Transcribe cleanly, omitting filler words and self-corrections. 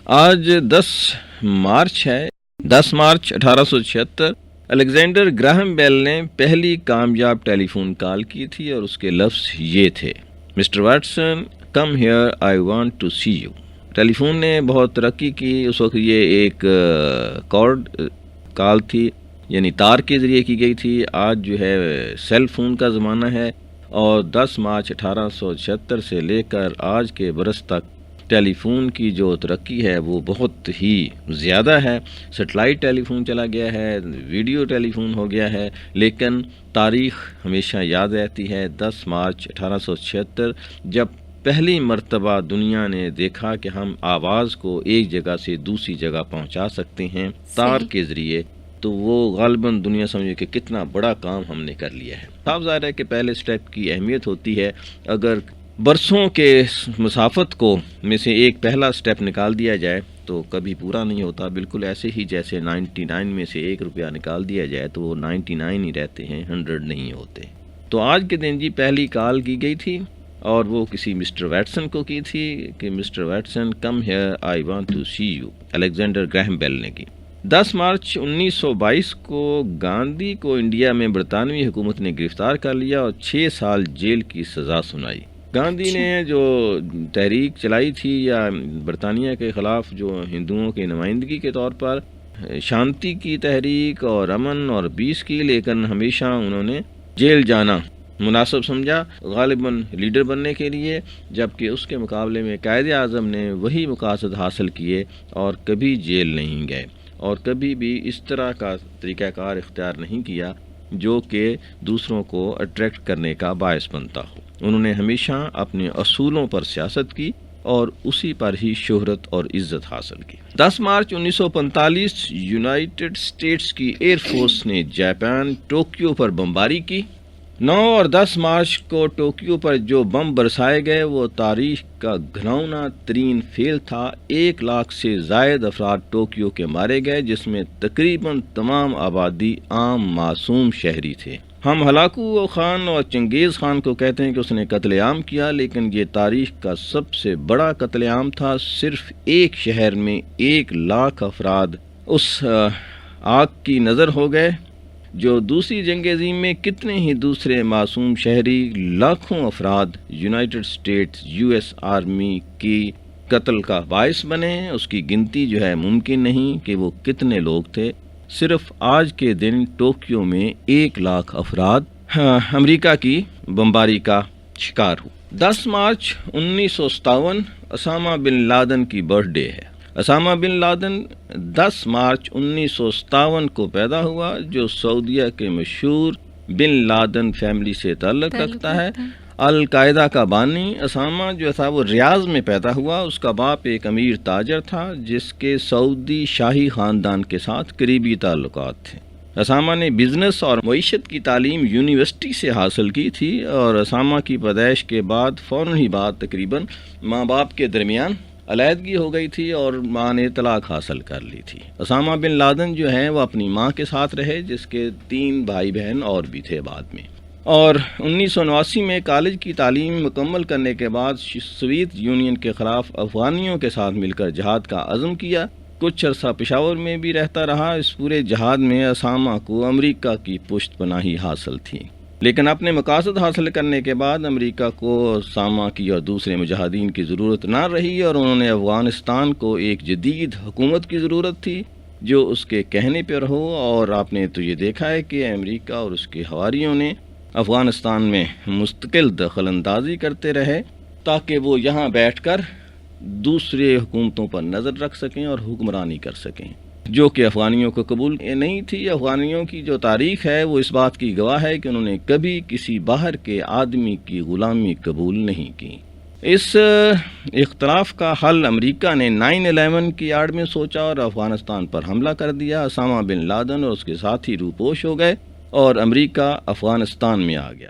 آج 10 مارچ ہے۔ 10 March 1876 Alexander Graham Bell نے پہلی کامیاب ٹیلی فون کال کی تھی اور اس کے لفظ یہ تھے: Mister Watson come here I want to see you. Telephone نے بہت ترقی کی۔ اس وقت یہ ایک کارڈ کال تھی، یعنی تار کے ذریعے کی گئی تھی۔ آج جو ہے سیل فون کا زمانہ ہے، اور 10 مارچ 1876 سے لے کر آج کے برس تک ٹیلی فون کی جو ترقی ہے وہ بہت ہی زیادہ ہے۔ سیٹلائٹ ٹیلی فون چلا گیا ہے، ویڈیو ٹیلی فون ہو گیا ہے، لیکن تاریخ ہمیشہ یاد رہتی ہے 10 مارچ 1876 جب پہلی مرتبہ دنیا نے دیکھا کہ ہم آواز کو ایک جگہ سے دوسری جگہ پہنچا سکتے ہیں تار کے ذریعے، تو وہ غالباً دنیا سمجھے کہ کتنا بڑا کام ہم نے کر لیا ہے۔ صاف ظاہر ہے کہ پہلے سٹیپ کی اہمیت ہوتی ہے۔ اگر برسوں کے مسافت کو میں سے ایک پہلا سٹیپ نکال دیا جائے تو کبھی پورا نہیں ہوتا، بالکل ایسے ہی جیسے 99 میں سے 1 روپیہ نکال دیا جائے تو وہ 99 ہی رہتے ہیں، 100 نہیں ہوتے۔ تو آج کے دن جی پہلی کال کی گئی تھی، اور وہ کسی مسٹر واٹسن کو کی تھی کہ Mr Watson come here I want to see you, Alexander Graham Bell نے کی۔ 10 مارچ 1922 کو گاندھی کو انڈیا میں برطانوی حکومت نے گرفتار کر لیا اور 6 سال جیل کی سزا سنائی۔ گاندھی نے جو تحریک چلائی تھی یا برطانیہ کے خلاف، جو ہندوؤں کی نمائندگی کے طور پر شانتی کی تحریک اور امن اور پیس کی، لیکن ہمیشہ انہوں نے جیل جانا مناسب سمجھا غالباً لیڈر بننے کے لیے، جبکہ اس کے مقابلے میں قائد اعظم نے وہی مقاصد حاصل کیے اور کبھی جیل نہیں گئے، اور کبھی بھی اس طرح کا طریقہ کار اختیار نہیں کیا جو کہ دوسروں کو اٹریکٹ کرنے کا باعث بنتا ہو۔ انہوں نے ہمیشہ اپنے اصولوں پر سیاست کی اور اسی پر ہی شہرت اور عزت حاصل کی۔ 10 مارچ 1945 یونائٹڈ اسٹیٹس کی ایئر فورس نے جاپان ٹوکیو پر بمباری کی۔ 9 اور 10 مارچ کو ٹوکیو پر جو بم برسائے گئے وہ تاریخ کا گھناؤنا ترین فعل تھا۔ 1 لاکھ سے زائد افراد ٹوکیو کے مارے گئے، جس میں تقریباً تمام آبادی عام معصوم شہری تھے۔ ہم ہلاکو خان اور چنگیز خان کو کہتے ہیں کہ اس نے قتل عام کیا، لیکن یہ تاریخ کا سب سے بڑا قتل عام تھا۔ صرف ایک شہر میں 1 لاکھ افراد اس آگ کی نظر ہو گئے، جو دوسری جنگ عظیم میں کتنے ہی دوسرے معصوم شہری، لاکھوں افراد یونائٹڈ اسٹیٹس US آرمی کی قتل کا باعث بنے۔ اس کی گنتی جو ہے ممکن نہیں کہ وہ کتنے لوگ تھے۔ صرف آج کے دن ٹوکیو میں 1 لاکھ افراد امریکہ کی بمباری کا شکار ہوئے۔ 10 مارچ 1957 اسامہ بن لادن کی برتھ ڈے ہے۔ اسامہ بن لادن 10 مارچ 1957 کو پیدا ہوا، جو سعودیہ کے مشہور بن لادن فیملی سے تعلق رکھتا ہے۔ القاعدہ کا بانی اسامہ جو تھا وہ ریاض میں پیدا ہوا۔ اس کا باپ ایک امیر تاجر تھا جس کے سعودی شاہی خاندان کے ساتھ قریبی تعلقات تھے۔ اسامہ نے بزنس اور معیشت کی تعلیم یونیورسٹی سے حاصل کی تھی، اور اسامہ کی پیدائش کے بعد فوراً ہی بعد تقریباً ماں باپ کے درمیان علیحدگی ہو گئی تھی اور ماں نے طلاق حاصل کر لی تھی۔ اسامہ بن لادن جو ہیں وہ اپنی ماں کے ساتھ رہے، جس کے 3 بھائی بہن اور بھی تھے بعد میں، اور 1979 میں کالج کی تعلیم مکمل کرنے کے بعد سوویت یونین کے خلاف افغانیوں کے ساتھ مل کر جہاد کا عزم کیا۔ کچھ عرصہ پشاور میں بھی رہتا رہا۔ اس پورے جہاد میں اسامہ کو امریکہ کی پشت پناہی حاصل تھی، لیکن اپنے مقاصد حاصل کرنے کے بعد امریکہ کو اسامہ کی اور دوسرے مجاہدین کی ضرورت نہ رہی، اور انہوں نے افغانستان کو ایک جدید حکومت کی ضرورت تھی جو اس کے کہنے پر ہو۔ اور آپ نے تو یہ دیکھا ہے کہ امریکہ اور اس کے حواریوں نے افغانستان میں مستقل دخل اندازی کرتے رہے تاکہ وہ یہاں بیٹھ کر دوسرے حکومتوں پر نظر رکھ سکیں اور حکمرانی کر سکیں، جو کہ افغانیوں کو قبول نہیں تھی۔ افغانیوں کی جو تاریخ ہے وہ اس بات کی گواہ ہے کہ انہوں نے کبھی کسی باہر کے آدمی کی غلامی قبول نہیں کی۔ اس اختلاف کا حل امریکہ نے 9/11 کی آڑ میں سوچا اور افغانستان پر حملہ کر دیا۔ اسامہ بن لادن اور اس کے ساتھی روپوش ہو گئے اور امریکہ افغانستان میں آ گیا۔